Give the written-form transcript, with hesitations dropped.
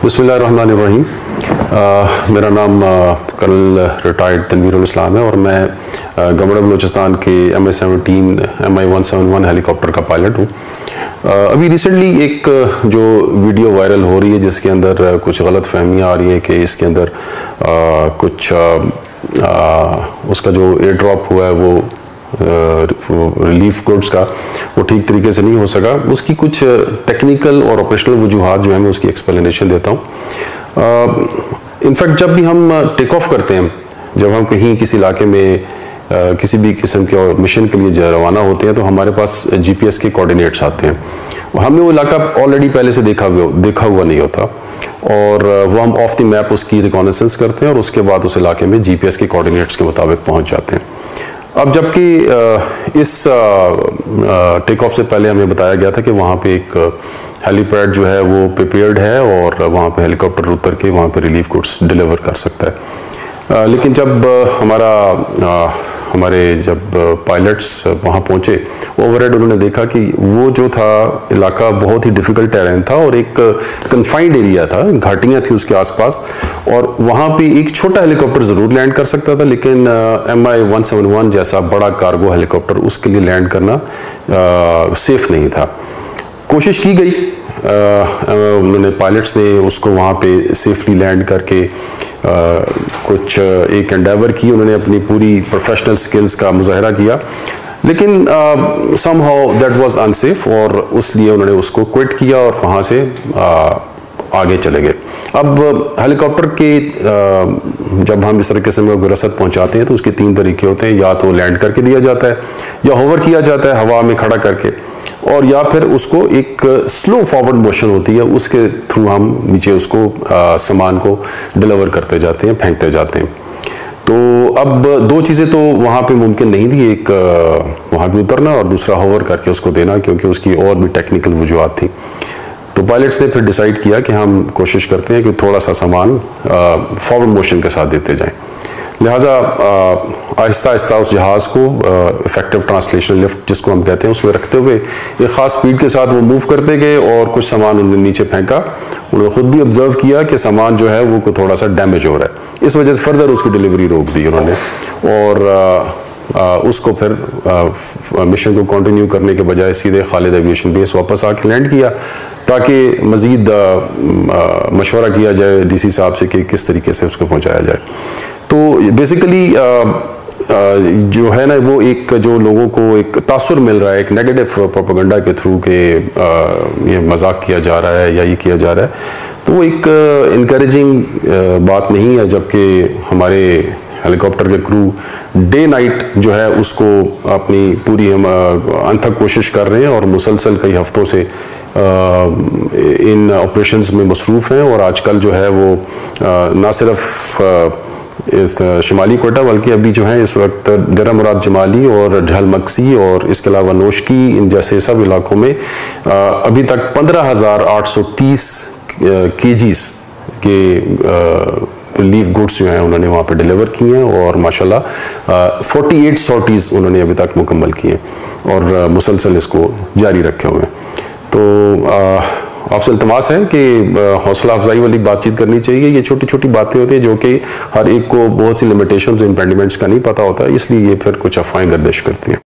बिस्मिल्लाहिर्रहमानिर्रहीम। मेरा नाम कर्नल रिटायर्ड तनवीरुल इस्लाम है और मैं गवर्नमेंट बलूचिस्तान के MI-17 MI-171 हेलीकॉप्टर का पायलट हूँ। अभी रिसेंटली एक जो वीडियो वायरल हो रही है जिसके अंदर कुछ गलत फहमियाँ आ रही हैं कि इसके अंदर कुछ उसका जो एयर ड्रॉप हुआ है वो रिलीफ गुड्स का वो ठीक तरीके से नहीं हो सका। उसकी कुछ टेक्निकल और ऑपरेशनल वजूहात जो है मैं उसकी एक्सप्लेनेशन देता हूँ। इनफैक्ट जब भी हम टेक ऑफ करते हैं, जब हम कहीं किसी इलाके में किसी भी किस्म के मिशन के लिए रवाना होते हैं तो हमारे पास GPS के कोऑर्डिनेट्स आते हैं। हमने वो इलाका ऑलरेडी पहले से देखा हुआ नहीं होता और वो हम ऑफ द मैप उसकी रिकॉनेसेंस करते हैं और उसके बाद उस इलाके में GPS के कोऑर्डिनेट्स के मुताबिक पहुँच जाते हैं। अब जबकि इस टेक ऑफ से पहले हमें बताया गया था कि वहाँ पे एक हेलीपैड जो है वो प्रिपेयर्ड है और वहाँ पे हेलीकॉप्टर उतर के वहाँ पे रिलीफ गुड्स डिलीवर कर सकता है। लेकिन जब हमारे पायलट्स वहाँ पहुँचे, ओवरहेड उन्होंने देखा कि वो जो था इलाका बहुत ही डिफ़िकल्ट टेरेन था और एक कन्फाइंड एरिया था, घाटियाँ थी उसके आसपास और वहाँ पे एक छोटा हेलीकॉप्टर ज़रूर लैंड कर सकता था, लेकिन MI-171 जैसा बड़ा कार्गो हेलीकॉप्टर उसके लिए लैंड करना सेफ़ नहीं था। कोशिश की गई, उन्होंने पायलट्स ने उसको वहाँ पे सेफली लैंड करके कुछ एक एंडेवर की, उन्होंने अपनी पूरी प्रोफेशनल स्किल्स का मुजाहरा किया, लेकिन समहाउ दैट वाज अनसेफ और उसलिए उन्होंने उसको क्विट किया और वहाँ से आगे चले गए। अब हेलीकॉप्टर के जब हम इस तरीके से विरासत पहुँचाते हैं तो उसके 3 तरीके होते हैं, या तो लैंड करके दिया जाता है या होवर किया जाता है हवा में खड़ा करके, और या फिर उसको एक स्लो फॉरवर्ड मोशन होती है उसके थ्रू हम नीचे उसको सामान को डिलीवर करते जाते हैं, फेंकते जाते हैं। तो अब 2 चीज़ें तो वहाँ पे मुमकिन नहीं थी, एक वहाँ पे उतरना और दूसरा होवर करके उसको देना, क्योंकि उसकी और भी टेक्निकल वजूहात थी। तो पायलट्स ने फिर डिसाइड किया कि हम कोशिश करते हैं कि थोड़ा सा सामान फॉरवर्ड मोशन के साथ देते जाएं। लिहाजा आहिस्ता आहिस्ता उस जहाज़ को इफेक्टिव ट्रांसलेशन लिफ्ट जिसको हम कहते हैं उसमें रखते हुए एक ख़ास स्पीड के साथ वो मूव करते गए और कुछ सामान उन्होंने नीचे फेंका। उन्होंने ख़ुद भी ऑब्जर्व किया कि सामान जो है वो थोड़ा सा डैमेज हो रहा है, इस वजह से फर्दर उसकी डिलीवरी रोक दी उन्होंने और उसको फिर मिशन को कंटिन्यू करने के बजाय सीधे खालिद एविएशन बेस वापस आके लैंड किया, ताकि मज़ीद मशवरा किया जाए DC साहब से कि किस तरीके से उसको पहुँचाया जाए। तो बेसिकली जो है ना वो एक जो लोगों को एक तासुर मिल रहा है एक नेगेटिव प्रोपेगेंडा के थ्रू के ये मजाक किया जा रहा है या ये किया जा रहा है, तो वो एक इनकरेजिंग बात नहीं है। जबकि हमारे हेलीकॉप्टर के क्रू डे नाइट जो है उसको अपनी पूरी हम अनथक कोशिश कर रहे हैं और मुसलसल कई हफ्तों से इन ऑपरेशंस में मसरूफ़ हैं। और आजकल जो है वो ना सिर्फ इस शुमाली कोटा बल्कि अभी जो है इस वक्त डेरा मुराद जमाली और ढल मक्सी और इसके अलावा नोशकी इन जैसे सब इलाकों में अभी तक 15,830 kgs के रिलीफ गुड्स जो हैं उन्होंने वहाँ पे डिलीवर किए हैं और माशाल्लाह 48 सॉर्टीज़ उन्होंने अभी तक मुकम्मल किए और मुसलसल इसको जारी रखे हुए हैं। तो आपसे इल्तमास है कि हौसला अफजाई वाली बातचीत करनी चाहिए। ये छोटी छोटी बातें होती हैं जो कि हर एक को बहुत सी लिमिटेशंस इम्पेंडिमेंट्स का नहीं पता होता, इसलिए ये फिर कुछ अफवाहें गर्दिश करती हैं।